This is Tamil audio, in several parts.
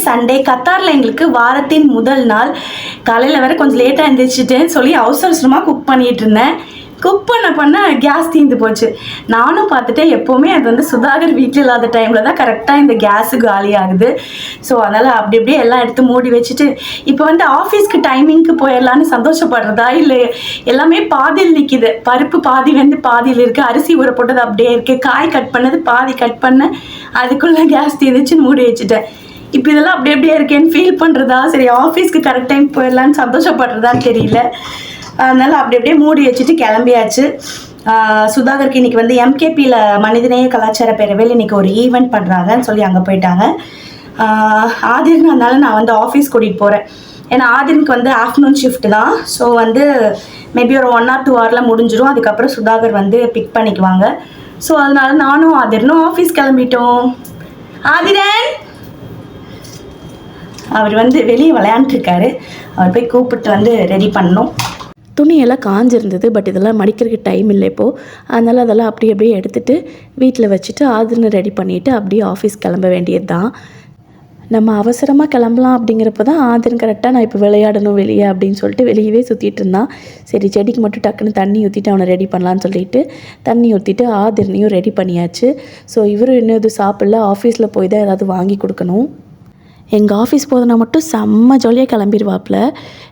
சண்டே. கத்தாரில் எங்களுக்கு வாரத்தின் முதல் நாள். காலையில் வேறு கொஞ்சம் லேட்டாக எழுந்திரிச்சிட்டேன்னு சொல்லி அவசர அவசரமாக குக் பண்ணிகிட்டு இருந்தேன். குக் பண்ண கேஸ் தீர்ந்து போச்சு. நானும் பார்த்துட்டேன், எப்போவுமே அது வந்து சுதாகர் வீட்டில் இல்லாத டைமில் தான் கரெக்டாக இந்த கேஸு காலி ஆகுது. ஸோ அதனால் அப்படி அப்படியே எல்லாம் எடுத்து மூடி வச்சுட்டு இப்போ வந்து ஆஃபீஸ்க்கு டைமிங்க்கு போயிடலான்னு சந்தோஷப்படுறதா, இல்லை எல்லாமே பாதியில் நிற்கிது. பருப்பு பாதி வந்து பாதியில் இருக்குது, அரிசி ஊற போட்டது அப்படியே இருக்குது, காய் கட் பண்ணது பாதி கட் பண்ண அதுக்குள்ளே கேஸ் தீர்ந்துச்சுன்னு மூடி வச்சுட்டேன். இப்போ இதெல்லாம் அப்படி அப்படியே இருக்கேன்னு ஃபீல் பண்ணுறதா, சரி ஆஃபீஸ்க்கு கரெக்ட் டைம் போயிடலான்னு சந்தோஷப்படுறதான்னு தெரியல. அதனால் அப்படி அப்படியே மூடி வச்சுட்டு கிளம்பியாச்சு. சுதாகருக்கு இன்றைக்கி வந்து எம்கேபியில் மனிதநேய கலாச்சார பேரவையில் இன்றைக்கி ஒரு ஈவெண்ட் பண்ணுறாங்கன்னு சொல்லி அங்கே போயிட்டாங்க. ஆதிர்னு அதனால நான் வந்து ஆஃபீஸ் கூட்டிகிட்டு போகிறேன். ஏன்னா ஆதிர்னுக்கு வந்து ஆஃப்டர்நூன் ஷிஃப்ட் தான். ஸோ வந்து மேபி ஒரு 1 or 2 hour முடிஞ்சிடும். அதுக்கப்புறம் சுதாகர் வந்து பிக் பண்ணிக்குவாங்க. ஸோ அதனால நானும் ஆதிர்னும் ஆஃபீஸ் கிளம்பிட்டோம். ஆதிரன் அவர் வந்து வெளியே விளையாண்டுருக்காரு. அவர் போய் கூப்பிட்டு வந்து ரெடி பண்ணணும். துணியெல்லாம் காஞ்சிருந்தது, பட் இதெல்லாம் மடிக்கிறதுக்கு டைம் இல்லை இப்போது. அதனால் அதெல்லாம் அப்படியே எடுத்துகிட்டு வீட்டில் வச்சுட்டு ஆதிரனை ரெடி பண்ணிவிட்டு அப்படியே ஆஃபீஸ் கிளம்ப வேண்டியது தான். நம்ம அவசரமாக கிளம்பலாம் அப்படிங்கிறப்ப தான் ஆதிரன் கரெக்டாக நான் இப்போ விளையாடணும் வெளியே அப்படின்னு சொல்லிட்டு வெளியவே சுற்றிட்டு இருந்தான். சரி செடிக்கு மட்டும் டக்குன்னு தண்ணி ஊற்றிட்டு அவனை ரெடி பண்ணலான்னு சொல்லிட்டு தண்ணி ஊற்றிட்டு ஆதிரனையும் ரெடி பண்ணியாச்சு. ஸோ இவரும் இன்னும் எதுவும் சாப்பிடல, ஆஃபீஸில் போய் தான் ஏதாவது வாங்கி கொடுக்கணும். எங்கள் ஆஃபீஸ் போதுனா மட்டும் செம்ம ஜாலியாக கிளம்பிடுவாப்பில்.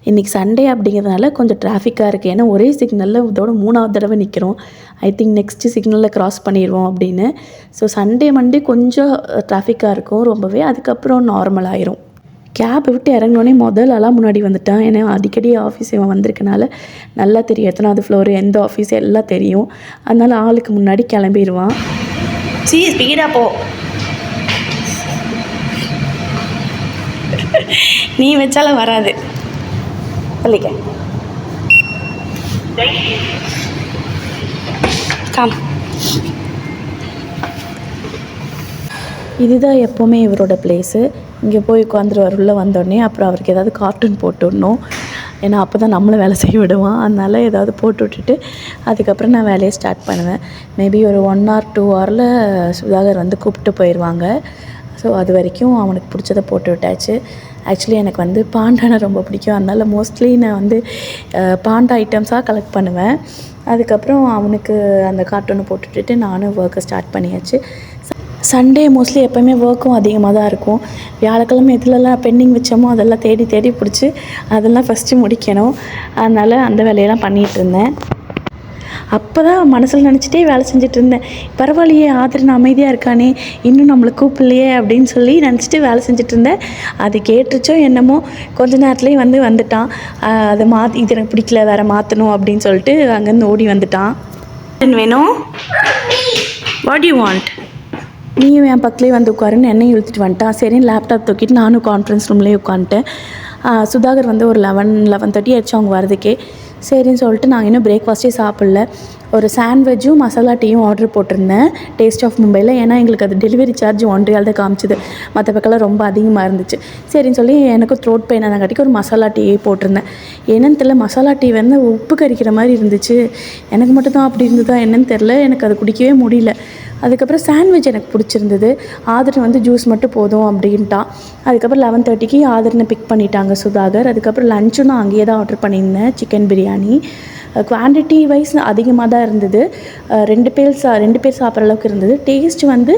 இன்றைக்கி சண்டே அப்படிங்கிறதுனால கொஞ்சம் டிராஃபிக்காக இருக்குது. ஏன்னா ஒரே சிக்னலில் இதோட 3வது தடவை நிற்கிறோம். ஐ திங்க் நெக்ஸ்ட்டு சிக்னலில் க்ராஸ் பண்ணிடுவோம் அப்படின்னு. ஸோ சண்டே மண்டே கொஞ்சம் டிராஃபிக்காக இருக்கும் ரொம்பவே. அதுக்கப்புறம் நார்மல் ஆயிரும். கேப் விட்டு இறங்கினோடனே முதல்லலாம் முன்னாடி வந்துட்டான். ஏன்னா அடிக்கடி ஆஃபீஸ் இவன் வந்திருக்கனால நல்லா தெரியும், எத்தனாவது ஃப்ளோரு எந்த ஆஃபீஸ் எல்லாம் தெரியும். அதனால் ஆளுக்கு முன்னாடி கிளம்பிடுவான். ஸ்பீடாக போ, நீ வச்சாலும் வராது. சொல்லிக்க காம். இதுதான் எப்போவுமே இவரோட பிளேஸு. இங்கே போய் உட்காந்துருவார் உள்ளே வந்தோடனே. அப்புறம் அவருக்கு ஏதாவது கார்ட்டூன் போட்டு விடணும். ஏன்னா அப்போ தான் நம்மளை வேலை செய்ய விடுவான். அதனால் ஏதாவது போட்டு விட்டுட்டு அதுக்கப்புறம் நான் வேலையை ஸ்டார்ட் பண்ணுவேன். மேபி ஒரு 1 or 2 hour சுதாகர் வந்து கூப்பிட்டு போயிடுவாங்க. ஸோ அது வரைக்கும் அவனுக்கு பிடிச்சதை போட்டு விட்டாச்சு. ஆக்சுவலி எனக்கு வந்து பாண்டானா ரொம்ப பிடிக்கும். அதனால் மோஸ்ட்லி நான் வந்து பாண்டா ஐட்டம்ஸாக கலெக்ட் பண்ணுவேன். அதுக்கப்புறம் அவனுக்கு அந்த கார்ட்டூனை போட்டுவிட்டு நானும் ஒர்க்கை ஸ்டார்ட் பண்ணியாச்சு. சண்டே மோஸ்ட்லி எப்போயுமே ஒர்க்கும் அதிகமாக தான் இருக்கும். வியாழக்கிழமை எதுலலாம் பெண்டிங் வச்சோமோ அதெல்லாம் தேடி பிடிச்சி அதெல்லாம் ஃபஸ்ட்டு முடிக்கணும். அதனால் அந்த வேலையெல்லாம் பண்ணிகிட்டு இருந்தேன். அப்போ தான் மனசில் நினச்சிட்டே வேலை செஞ்சுட்டு இருந்தேன். பரவாயில்லையே ஆதிரன் அமைதியாக இருக்கானே, இன்னும் நம்மளை கூப்பிடலையே அப்படின்னு சொல்லி நினச்சிட்டு வேலை செஞ்சுட்டு இருந்தேன். அது கேட்டுச்சோ என்னமோ கொஞ்ச நேரத்துலேயே வந்துட்டான். அதை இது எனக்கு பிடிக்கல, வேறு மாற்றணும் அப்படின்னு சொல்லிட்டு அங்கேருந்து ஓடி வந்துட்டான். வேணும், வாட் யூ வாண்ட்? நீயும் என் பக்கத்துலேயே வந்து உட்காருன்னு என்னையும் இழுத்துட்டு வந்துட்டான். சரின்னு லேப்டாப் தூக்கிட்டு நானும் கான்ஃபரன்ஸ் ரூம்லேயே உட்காந்துட்டேன். சுதாகர் வந்து ஒரு 11:30 ஆயிடுச்சு அவங்க வரதுக்கே. சரின்னு சொல்லிட்டு நாங்கள் இன்னும் பிரேக்ஃபாஸ்ட்டே சாப்பிடல. ஒரு சாண்ட்விச்சும் மசாலா டீயும் ஆர்டர் போட்டிருந்தேன் டேஸ்ட் ஆஃப் மும்பையில். ஏன்னா எங்களுக்கு அது டெலிவரி சார்ஜ் 1 riyal தான் காமிச்சிது. மற்ற பக்கம்லாம் ரொம்ப அதிகமாக இருந்துச்சு. சரின்னு சொல்லி எனக்கும் த்ரோட் பெயின் அதங்காட்டிக்கு ஒரு மசாலா டீயே போட்டிருந்தேன். என்னன்னு தெரில, மசாலா டீ வந்து உப்பு கரிக்கிற மாதிரி இருந்துச்சு. எனக்கு மட்டும்தான் அப்படி இருந்ததா என்னன்னு தெரில, எனக்கு அது குடிக்கவே முடியல. அதுக்கப்புறம் சாண்ட்விச் எனக்கு பிடிச்சிருந்தது. ஆதிரன் வந்து ஜூஸ் மட்டும் போதும் அப்படின்ட்டான். அதுக்கப்புறம் 11:30க்கு ஆதிரனை பிக் பண்ணிட்டாங்க சுதாகர். அதுக்கப்புறம் லஞ்சும் நான் அங்கேயே தான் ஆர்டர் பண்ணியிருந்தேன், சிக்கன் பிரியாணி. குவான்டிட்டி வைஸ் அதிகமாக தான் இருந்தது. 2 பேர் சாப்பிட்ற அளவுக்கு இருந்தது. டேஸ்ட் வந்து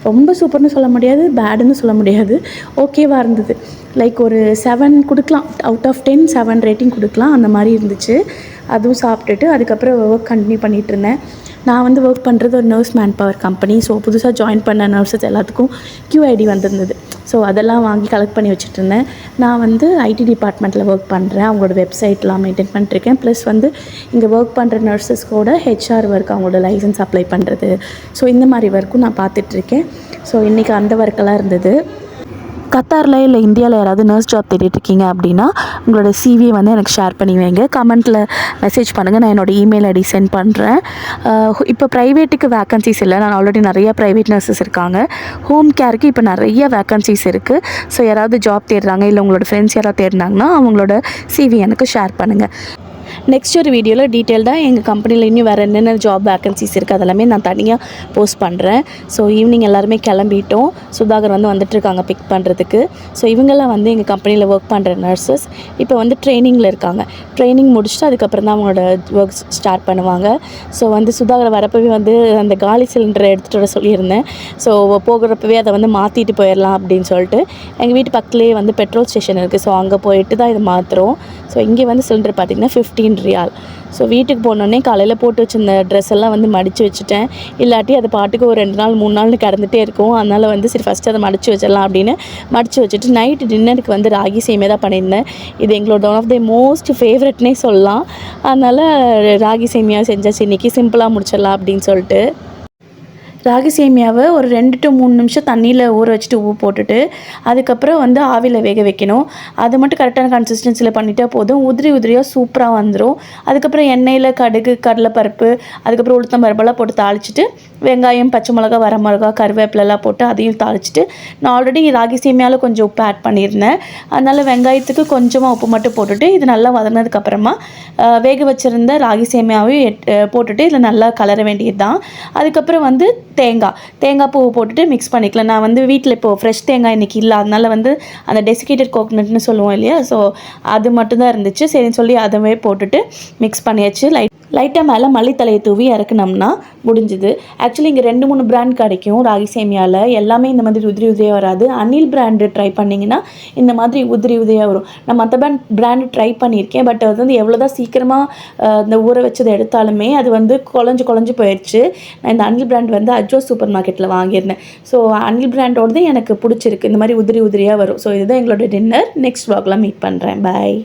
ரொம்ப சூப்பர்னு சொல்ல முடியாது, பேடுன்னு சொல்ல முடியாது, ஓகேவாக இருந்தது. லைக் ஒரு 7 கொடுக்கலாம், அவுட் ஆஃப் 10 7 ரேட்டிங் கொடுக்கலாம், அந்த மாதிரி இருந்துச்சு. அதுவும் சாப்பிட்டுட்டு அதுக்கப்புறம் ஒர்க் கண்டினியூ பண்ணிகிட்டு இருந்தேன். நான் வந்து ஒர்க் பண்ணுறது ஒரு nurse man power company. So புதுசாக ஜாயின் பண்ண நர்ஸஸ் எல்லாத்துக்கும் QID வந்திருந்தது. ஸோ அதெல்லாம் வாங்கி கலெக்ட் பண்ணி வச்சுட்ருந்தேன். நான் வந்து IT டிபார்ட்மெண்ட்டில் ஒர்க் பண்ணுறேன். அவங்களோட வெப்சைட்லாம் மெயின்டைன் பண்ணிட்டுருக்கேன். ப்ளஸ் வந்து இங்கே ஒர்க் பண்ணுற நர்ஸஸ்கோட HR ஒர்க், அவங்களோட லைசன்ஸ் அப்ளை பண்ணுறது, ஸோ இந்த மாதிரி ஒர்க்கும் நான் பார்த்துட்ருக்கேன். ஸோ இன்றைக்கி அந்த ஒர்க்கெல்லாம் இருந்தது. கத்தாரில் இல்லை இந்தியாவில் யாராவது நர்ஸ் ஜாப் தேடிட்டுருக்கீங்க அப்படின்னா உங்களோட CV வந்து எனக்கு ஷேர் பண்ணி வைங்க. கமெண்ட்டில் மெசேஜ் பண்ணுங்கள், நான் என்னோடய இமெயில் ID சென்ட் பண்ணுறேன். இப்போ ப்ரைவேட்டுக்கு வேக்கன்சிஸ் இல்லை, நான் ஆல்ரெடி நிறையா ப்ரைவேட் நர்ஸஸ் இருக்காங்க. ஹோம் கேருக்கு இப்போ நிறைய வேக்கன்சிஸ் இருக்குது. ஸோ யாராவது ஜாப் தேடுறாங்க, இல்லை உங்களோட ஃப்ரெண்ட்ஸ் யாராவது தேடினாங்கன்னா அவங்களோட CV எனக்கு ஷேர் பண்ணுங்கள். நெக்ஸ்ட் ஒரு வீடியோவில் டீட்டெயில்டாக எங்கள் கம்பெனியில் இன்னும் வேறு என்னென்ன ஜாப் வேக்கன்சிஸ் இருக்குது அதெல்லாமே நான் தனியாக போஸ்ட் பண்ணுறேன். ஸோ ஈவினிங் எல்லாருமே கிளம்பிட்டோம். சுதாகர் வந்துட்டுருக்காங்க பிக் பண்ணுறதுக்கு. ஸோ இவங்கெல்லாம் எங்கள் கம்பெனியில் ஒர்க் பண்ணுற நர்சஸ். இப்போ ட்ரைனிங்கில் இருக்காங்க. ட்ரைனிங் முடிச்சுட்டு அதுக்கப்புறம் தான் அவங்களோட ஒர்க் ஸ்டார்ட் பண்ணுவாங்க. ஸோ சுதாகர் வரப்பவே அந்த காலி சிலிண்டரை எடுத்துகிட்டு வர சொல்லியிருந்தேன். ஸோ போகிறப்பவே அதை மாற்றிட்டு போயிடலாம் அப்படின்னு சொல்லிட்டு எங்கள் வீட்டு பக்கத்துலேயே பெட்ரோல் ஸ்டேஷன் இருக்குது. ஸோ அங்கே போயிட்டு தான் இதை மாற்றுறோம். ஸோ இங்கே சிலிண்டர் பார்த்திங்கன்னா 15 ரியால். ஸோ வீட்டுக்கு போனோடனே காலையில் போட்டு வச்சுருந்த ட்ரெஸ் எல்லாம் மடித்து வச்சுட்டேன். இல்லாட்டி அது பாட்டுக்கு ஒரு 2 நாள் 3 நாள்னு கிடந்துகிட்டே இருக்கும். அதனால் சரி ஃபஸ்ட்டு அதை மடித்து வச்சிடலாம் அப்படின்னு மடித்து வச்சுட்டு நைட்டு டின்னருக்கு ராகி சேமியா தான் பண்ணியிருந்தேன். இது எங்களோட ஒன் ஆஃப் தி மோஸ்ட் ஃபேவரட்னே சொல்லலாம். அதனால் ராகி சேமியா செஞ்சாச்சு இன்றைக்கி சிம்பிளாக முடிச்சிடலாம் அப்படின்னு சொல்லிட்டு. ராகி சேமியாவை ஒரு 2 to 3 நிமிஷம் தண்ணியில் ஊற வச்சுட்டு உப்பு போட்டுட்டு அதுக்கப்புறம் ஆவியில் வேக வைக்கணும். அது மட்டும் கரெக்டான கன்சிஸ்டன்சியில் பண்ணிட்டா போதும். உதிரியாக சூப்பராக வந்துடும். அதுக்கப்புறம் எண்ணெயில் கடுகு, கடலைப்பருப்பு, அதுக்கப்புறம் உளுத்தம் பருப்பெல்லாம் போட்டு தாளிச்சிட்டு வெங்காயம், பச்சை மிளகா, வரமிளகா, கருவேப்பிலெல்லாம் போட்டு அதையும் தாளிச்சிட்டு நான் ஆல்ரெடி ராகி சேமியாவில் கொஞ்சம் உப்பு ஆட் பண்ணியிருந்தேன். அதனால் வெங்காயத்துக்கு கொஞ்சமாக உப்பு மட்டும் போட்டுட்டு இது நல்லா வதங்கினதுக்கப்புறமா வேக வச்சுருந்த ராகி சேமியாவையும் போட்டுட்டு இதில் நல்லா கலர வேண்டியது தான். அதுக்கப்புறம் தேங்காய் பூ போட்டுட்டு மிக்ஸ் பண்ணிக்கலாம். நான் வீட்டில் இப்போது ஃப்ரெஷ் தேங்காய் இன்றைக்கி இல்லை. அதனால் அந்த டெசிகேட்டட் கோகனட்னு சொல்லுவோம் இல்லையா, ஸோ அது மட்டும்தான் இருந்துச்சு. சரின்னு சொல்லி அதவே போட்டுட்டு மிக்ஸ் பண்ணியாச்சு. லைட்டாக மேலே மல்லித்தலையை தூவி இறக்குனோம்னா முடிஞ்சுது. ஆக்சுவலி இங்கே 2-3 பிராண்ட் கிடைக்கும் ராகி சேமியாவில். எல்லாமே இந்த மாதிரி உதிரியாக வராது. அனில் பிராண்டு ட்ரை பண்ணிங்கன்னா இந்த மாதிரி உதிரியாக வரும். நான் மற்ற பிராண்டு ட்ரை பண்ணியிருக்கேன். பட் அது எவ்வளோ தான் சீக்கிரமாக இந்த ஊற வச்சதை எடுத்தாலுமே அது குழஞ்சு போயிடுச்சு. நான் இந்த அனில் பிராண்ட் அஜோ சூப்பர் மார்க்கெட்டில் வாங்கியிருந்தேன். ஸோ அனில் பிராண்டோடது எனக்கு பிடிச்சிருக்கு. இந்த மாதிரி உதிரியாக வரும். ஸோ இதுதான் எங்களோட டின்னர். நெக்ஸ்ட் vlogல மீட் பண்ணுறேன். பாய்.